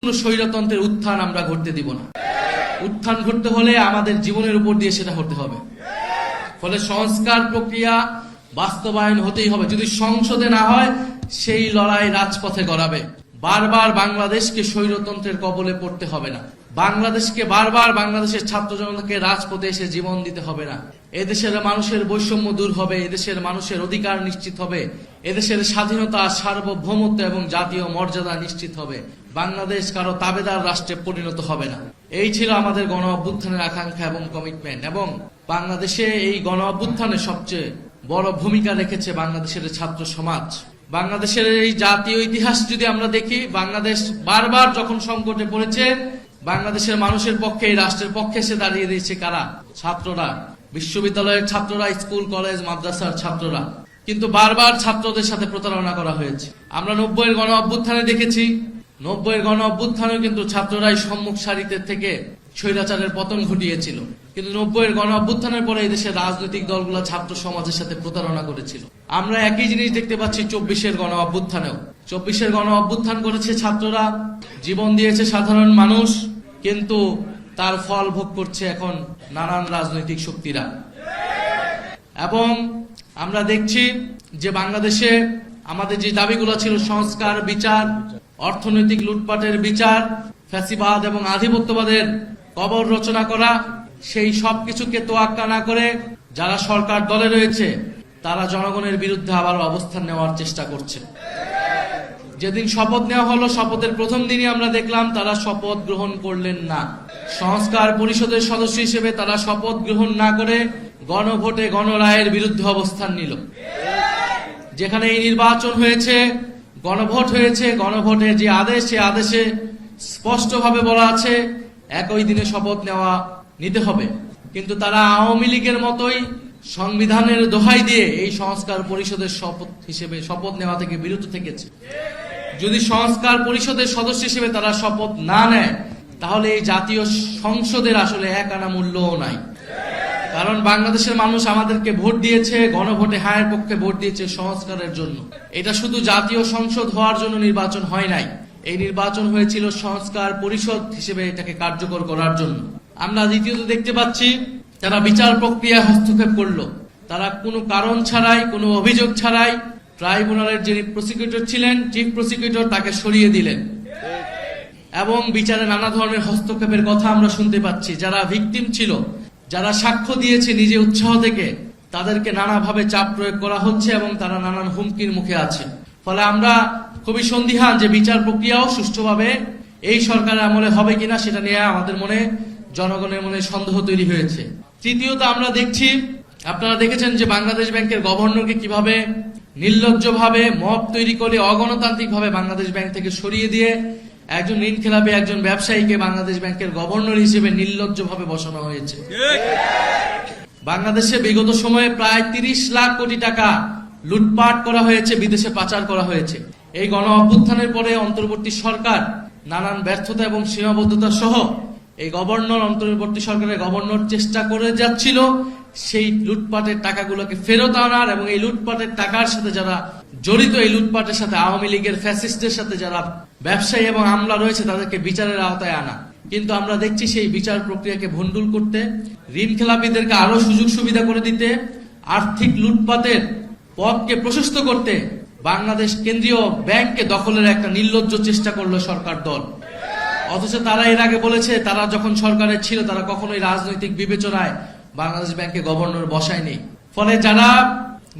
কোনো স্বৈরতন্ত্রের উত্থান আমরা ঘটতে দিব না। উত্থান ঘটতে হলে আমাদের জীবনের উপর দিয়ে সেটা হতে হবে। ফলে সংস্কার প্রক্রিয়া বাস্তবায়ন হতেই হবে। যদি সংসদে না হয়, সেই লড়াই রাজপথে গড়াবে। বারবার বাংলাদেশকে স্বৈরতন্ত্রের কবলে পড়তে হবে না। বাংলাদেশকে বারবার বাংলাদেশের ছাত্র জনতাকে রাজপথে এসে জীবন দিতে হবে না। এদেশের মানুষের বৈষম্য দূর হবে, এদেশের মানুষের অধিকার নিশ্চিত হবে, এদেশের স্বাধীনতা, সার্বভৌমত্ব এবং জাতীয় মর্যাদা নিশ্চিত হবে। বাংলাদেশ কারো তাবেদার রাষ্ট্রে পরিণত হবে না। এই ছিল আমাদের গণ অভ্যুত্থানের আকাঙ্ক্ষা এবং কমিটমেন্ট। এবং বাংলাদেশে এই গণ অভ্যুত্থানে সবচেয়ে বড় ভূমিকা রেখেছে বাংলাদেশের ছাত্র সমাজ। বাংলাদেশের এই জাতীয় ইতিহাস যদি আমরা দেখি, বাংলাদেশ বারবার যখন সংকটে পড়েছে, বাংলাদেশের মানুষের পক্ষে, এই রাষ্ট্রের পক্ষে এসে দাঁড়িয়ে দিয়েছে কারা? ছাত্ররা, বিশ্ববিদ্যালয়ের ছাত্ররা, স্কুল কলেজ মাদ্রাসার ছাত্ররা। কিন্তু বারবার ছাত্রদের সাথে প্রতারণা করা হয়েছে। আমরা 90-এর গণ অভ্যুত্থানে দেখেছি, 90-এর গণ অভ্যুত্থানে কিন্তু ছাত্ররাই সম্মুখ সারিতে থেকে স্বৈরাচারের পতন ঘটিয়েছিল। কিন্তু 90-এর গণ অভ্যুত্থানের পরে এই দেশের রাজনৈতিক দলগুলো ছাত্র সমাজের সাথে প্রতারণা করেছিল। আমরা একই জিনিস দেখতে পাচ্ছি 24-এর গণ অভ্যুত্থানেও। 24-এর গণ অভ্যুত্থান করেছে ছাত্ররা, জীবন দিয়েছে সাধারণ মানুষ, কিন্তু তার ফল ভোগ করছে এখন নানান রাজনৈতিক শক্তিরা। এবং আমরা দেখছি যে বাংলাদেশে আমাদের যে দাবিগুলো ছিল, সংস্কার, বিচার, অর্থনৈতিক লুটপাটের বিচার, ফ্যাসিবাদ এবং আধিপত্যবাদের কবর রচনা করা, সেই সবকিছুকে তোয়াক্কা না করে যারা সরকার দলে রয়েছে তারা জনগণের বিরুদ্ধে আবার অবস্থান নেওয়ার চেষ্টা করছে। যেদিন শপথ নেওয়া হলো, শপথের প্রথম দিনই আমরা দেখলাম তারা শপথ গ্রহণ করলেন না। সংস্কার পরিষদের সদস্য হিসেবে তারা শপথ গ্রহণ না করে গণভোটে, গণরায়ের বিরুদ্ধে অবস্থান নিল। যেখানে এই নির্বাচন হয়েছে, গণভোট হয়েছে, গণভোটে যে আদেশ, সে আদেশে স্পষ্টভাবে বলা আছে একই দিনে শপথ নিতে হবে। কিন্তু তারা আওয়ামী লীগের মতোই সংবিধানের দোহাই দিয়ে এই সংস্কার পরিষদের শপথ নেওয়া থেকে বিরত থেকেছে। যদি সংস্কার পরিষদের সদস্য হিসেবে তারা শপথ না নেয়, তাহলে এই জাতীয় সংসদের আসলে এক আনা মূল্যও নাই। কারণ বাংলাদেশের মানুষ আমাদেরকে ভোট দিয়েছে, গণভোটে হায়ের পক্ষে ভোট দিয়েছে সংস্কারের জন্য। এটা শুধু জাতীয় সংসদ হওয়ার জন্য নির্বাচন হয় নাই, এই নির্বাচন হয়েছিল সংস্কার পরিষদ হিসেবে এটাকে কার্যকর করার জন্য। আমরা দ্বিতীয়ত দেখতে পাচ্ছি তারা বিচার প্রক্রিয়ায় হস্তক্ষেপ করলো। তারা কোনো কারণ ছাড়াই, কোনো অভিযোগ ছাড়াই ট্রাইব্যুনালের যিনি প্রসিকিউটর ছিলেন, চিফ প্রসিকিউটর, তাকে সরিয়ে দিলেন। এবং বিচারে নানা ধরনের হস্তক্ষেপের কথা আমরা শুনতে পাচ্ছি। যারা ভিকটিম ছিল, যারা সাক্ষ্য দিয়েছে নিজে উৎসাহ থেকে, তাদেরকে নানাভাবে চাপ প্রয়োগ করা হচ্ছে এবং তারা নানান হুমকির মুখে আছে। ফলে আমরা খুবই সন্দিহান যে বিচার প্রক্রিয়াও সুষ্ঠুভাবে এই সরকারের আমলে হবে কিনা, সেটা নিয়ে আমাদের মনে, জনগণের মনে সন্দেহ তৈরি হয়েছে। তৃতীয়ত আমরা দেখছি, আপনারা দেখেছেন যে বাংলাদেশ ব্যাংকের গভর্নরকে কিভাবে নির্লজ্জভাবে মব তৈরি করে অগণতান্ত্রিক ভাবে বাংলাদেশ ব্যাংক থেকে সরিয়ে দিয়ে একজন ঋণখেলাপি একজন ব্যবসায়ীকে বাংলাদেশ ব্যাংকের গভর্নর হিসেবে নির্লজ্জভাবে বসানো হয়েছে। বাংলাদেশে বিগত সময়ে প্রায় 30 লাখ কোটি টাকা লুটপাট করা হয়েছে, বিদেশে পাচার করা হয়েছে। এই গণ অভ্যুত্থানের পরে অন্তর্বর্তী সরকার নানান ব্যর্থতা এবং সীমাবদ্ধতা সহ এই অন্তর্বর্তী সরকারের গভর্নর চেষ্টা করে যাচ্ছিল সেই লুটপাটের টাকাগুলোকে ফেরত আনার, এবং এই লুটপাটের টাকার সাথে যারা জড়িত, এই লুটপাটের সাথে আওয়ামী লীগের ফ্যাসিস্টদের সাথে যারা ব্যবসায়ী এবং আমলা রয়েছে তাদেরকে বিচারের আওতায় আনা। কিন্তু আমরা দেখছি সেই বিচার প্রক্রিয়াকে ভণ্ডুল করতে, ঋণ খেলাপিদেরকে আরো সুযোগ সুবিধা করে দিতে, আর্থিক লুটপাটের পথকে প্রশস্ত করতে বাংলাদেশ কেন্দ্রীয় ব্যাংককে দখলের একটা নির্লজ্জ চেষ্টা করলো সরকার দল। অথচ তারা এর আগে বলেছে, তারা যখন সরকারে ছিল তারা কখনোই রাজনৈতিক বিবেচনায় বাংলাদেশ ব্যাংকে গভর্নর বসায়নি। ফলে যারা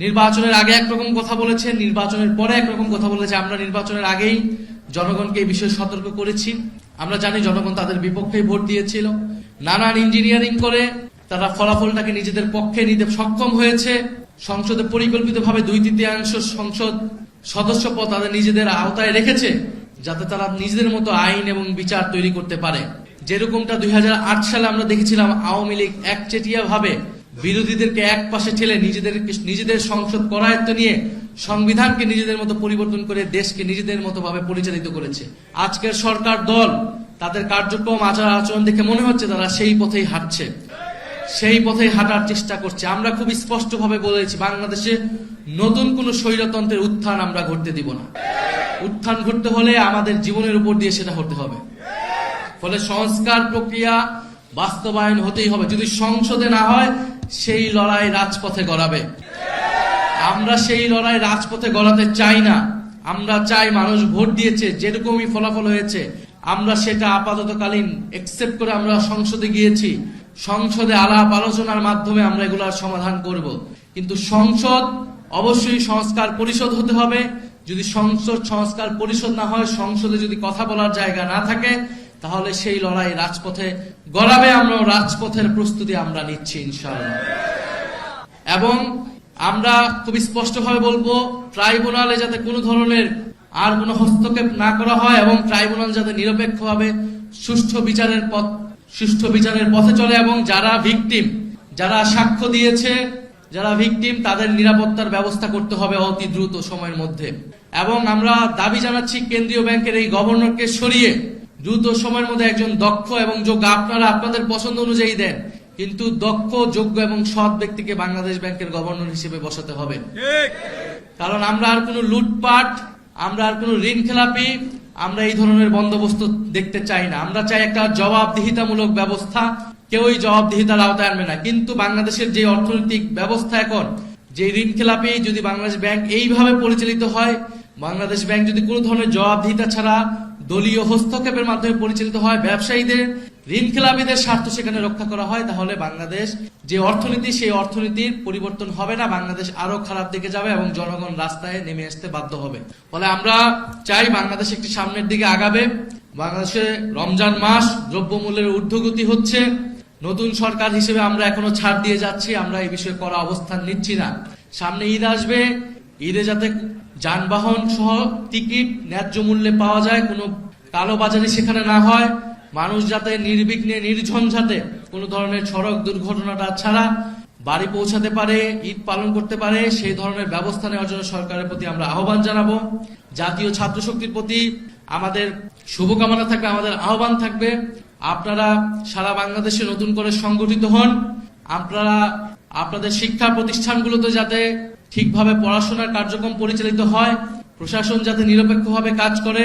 নির্বাচনের আগে একরকম কথা বলেছে, নির্বাচনের পরে একরকম কথা বলেছে, আমরা নির্বাচনের আগেই জনগণকে এই বিষয়ে সতর্ক করেছি। আমরা জানি জনগণ তাদের বিপক্ষেই ভোট দিয়েছিল। নানান ইঞ্জিনিয়ারিং করে তারা ফলাফলটাকে নিজেদের পক্ষে নিতে সক্ষম হয়েছে। সংসদে পরিকল্পিতভাবে 2/3 সংসদ সদস্য পদ তাদের নিজেদের আওতায় রেখেছে, যাতে তারা নিজেদের মতো আইন এবং বিচার তৈরি করতে পারে। যেরকমটা 2008 সালে আমরা দেখেছিলাম, আওয়ামী লীগ একচেটিয়া ভাবে বিরোধীদেরকে এক পাশে ঠেলে নিজেদের সংসদ করায়ত্ত নিয়ে সংবিধানকে নিজেদের মতো পরিবর্তন করে দেশকে নিজেদের মতো ভাবে পরিচালিত করেছে। আজকের সরকার দল তাদের কার্যক্রম, আচার আচরণ দেখে মনে হচ্ছে তারা সেই পথেই হাঁটছে, সেই পথেই হাঁটার চেষ্টা করছে। আমরা খুব স্পষ্টভাবে বলেছি, বাংলাদেশে নতুন কোন স্বৈরতন্ত্রের উত্থান আমরা ঘটতে দিব না। উত্থান ঘটতে হলে আমাদের জীবনের উপর দিয়ে সেটা হতে হবে। ফলে সংস্কার প্রক্রিয়া বাস্তবায়ন হতেই হবে। যদি সংসদে না হয়, সেই লড়াই রাজপথে গড়াবে। আমরা সেই লড়াই রাজপথে গড়াতে চাই না। আমরা চাই মানুষ ভোট দিয়েছে, যেরকমই ফলাফল হয়েছে আমরা সেটা আপাততকালীন একসেপ্ট করে আমরা সংসদে গিয়েছি। সংসদে আলাপ আলোচনার মাধ্যমে আমরা এগুলার সমাধান করব। কিন্তু সংসদ অবশ্যই সংস্কার পরিষদ হতে হবে। যদি সংসদ সংস্কার পরিষদ না হয়, সংসদে যদি কথা বলার জায়গা না থাকে, তাহলে সেই লড়াই রাজপথে গড়াবে। আমরা রাজপথের প্রস্তুতি আমরা নিচ্ছি ইনশাআল্লাহ। এবং আমরা খুব স্পষ্টভাবে বলবো, ট্রাইব্যুনালে যাতে কোনো ধরনের আর কোনো হস্তক্ষেপ না করা হয় এবং ট্রাইব্যুনাল যাতে নিরপেক্ষভাবে সুষ্ঠু বিচারের পথে চলে এবং যারা ভিকটিম, যারা সাক্ষ্য দিয়েছে, যারা ভিকটিম, তাদের নিরাপত্তার ব্যবস্থা করতে হবে অতি দ্রুত সময়ের মধ্যে। এবং আমরা দাবি জানাচ্ছি কেন্দ্রীয় ব্যাংকের এই গভর্নরকে সরিয়ে দ্রুত সময়ের মধ্যে একজন দক্ষ এবং যোগ্য, আপনারা আপনাদের পছন্দ অনুযায়ী দেন, কিন্তু দক্ষ, যোগ্য এবং সৎ ব্যক্তিকে বাংলাদেশ ব্যাংকের গভর্নর হিসেবে বসাতে হবে। কারণ আমরা আর কোনো লুটপাট, আমরা আর কোনো ঋণ খেলাপি, আমরা এই ধরনের বন্দোবস্ত দেখতে চাই না। আমরা চাই একটা জবাবদিহিতামূলক ব্যবস্থা। কেউই জবাবদিহিতার আওতায় আনবে না। কিন্তু বাংলাদেশের যে অর্থনৈতিক ব্যবস্থা এখন, যে ঋণ খেলাপি, যদি বাংলাদেশ ব্যাংক এইভাবে পরিচালিত হয়, বাংলাদেশ ব্যাংক যদি কোনো ধরনের জবাবদিহিতা ছাড়া দলীয় হস্তক্ষেপের মাধ্যমে পরিচালিত হয়, ব্যবসায়ীদের, ঋণ খেলাপিদের স্বার্থ সেখানে রক্ষা করা হয়, তাহলে বাংলাদেশ যে অর্থনীতি, সেই অর্থনীতির পরিবর্তন হবে না। বাংলাদেশ আরো খারাপ দিকে যাবে এবং জনগণ রাস্তায় নেমে আসতে বাধ্য হবে। ফলে আমরা চাই বাংলাদেশ একটি সামনের দিকে আগাবে। বাংলাদেশে রমজান মাস, দ্রব্যমূল্যের ঊর্ধ্বগতি হচ্ছে। নতুন সরকার হিসেবে আমরা এখনো ছাড় দিয়ে যাচ্ছি, আমরা এই বিষয়ে করা অবস্থান নিচ্ছি না। সামনে ঈদ আসবে, ঈদে যাতে যানবাহন সহ টিকিট ন্যায্য মূল্যে পাওয়া যায়, কোনো কালোবাজারি সেখানে না হয়, মানুষ যাতে নির্বিঘ্নে নির্ঝঞ্ঝাটে কোনো ধরনের সড়ক দুর্ঘটনাটা ছাড়া বাড়ি পৌঁছাতে পারে, ঈদ পালন করতে পারে, সেই ধরনের ব্যবস্থা নেওয়ার জন্য সরকারের প্রতি আমরা আহ্বান জানাবো। জাতীয় ছাত্র শক্তির প্রতি আমাদের শুভকামনা থাকবে, আমাদের আহ্বান থাকবে, আপনারা সারা বাংলাদেশে নতুন করে সংগঠিত হন। আপনারা আপনাদের শিক্ষা প্রতিষ্ঠানগুলোতে যাতে ঠিকভাবে পড়াশোনার কার্যক্রম পরিচালিত হয়, প্রশাসন যাতে নিরপেক্ষভাবে কাজ করে,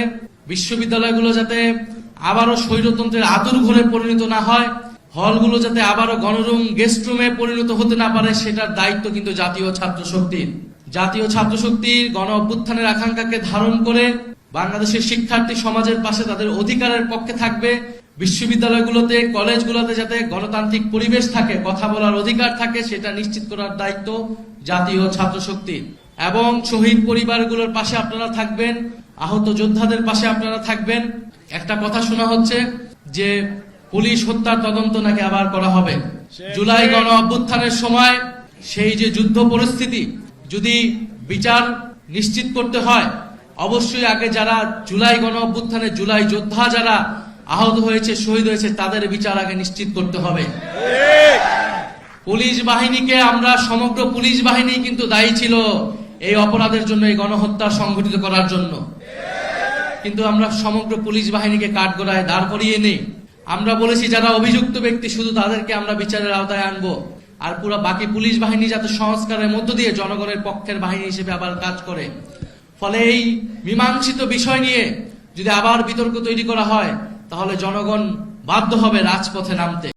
বিশ্ববিদ্যালয়গুলো যাতে আবারও স্বৈরতন্ত্রের আতুর ঘরে পরিণত না হয়, হলগুলো যাতে আবারও গণরুম, গেস্ট রুমে পরিণত হতে না পারে, সেটার দায়িত্ব কিন্তু জাতীয় ছাত্র শক্তির। জাতীয় ছাত্র শক্তির গণ অভ্যুত্থানের আকাঙ্ক্ষাকে ধারণ করে বাংলাদেশের শিক্ষার্থী সমাজের পাশে তাদের অধিকারের পক্ষে থাকবে। বিশ্ববিদ্যালয়গুলোতে, কলেজগুলোতে যাতে গণতান্ত্রিক পরিবেশ থাকে, কথা বলার অধিকার থাকে, সেটা নিশ্চিত করার দায়িত্ব জাতীয় ছাত্র শক্তির। এবং শহীদ পরিবারগুলোর পাশে আপনারা থাকবেন, আহত যোদ্ধাদের পাশে আপনারা থাকবেন। একটা কথা শোনা হচ্ছে যে পুলিশ হত্যার তদন্ত নাকি আবার করা হবে। জুলাই গণ অভ্যুত্থানের সময় সেই যে যুদ্ধ পরিস্থিতি, যদি বিচার নিশ্চিত করতে হয়, অবশ্যই আগে যারা জুলাই গণ অভ্যুত্থানে জুলাই যোদ্ধা যারা আহত হয়েছে, শহীদ হয়েছে, তাদের বিচার আগে নিশ্চিত করতে হবে। পুলিশ বাহিনীকে আমরা, সমগ্র পুলিশ বাহিনী কিন্তু দায়ী ছিল এই অপরাধের জন্য, এই গণহত্যা সংঘটিত করার জন্য। কিন্তু আমরা সমগ্র পুলিশ বাহিনীকে কাঠগড়ায় দাঁড় করিয়ে নেই। আমরা বলেছি যারা অভিযুক্ত ব্যক্তি, শুধু তাদেরকে আমরা বিচারের আওতায় আনবো, আর পুরো বাকি পুলিশ বাহিনী যাতে সংস্কারের মধ্য দিয়ে জনগণের পক্ষের বাহিনী হিসেবে আবার কাজ করে। ফলে এই মীমাংসিত বিষয় নিয়ে যদি আবার বিতর্ক তৈরি করা হয়, তাহলে জনগণ বাধ্য হবে রাজপথে নামতে।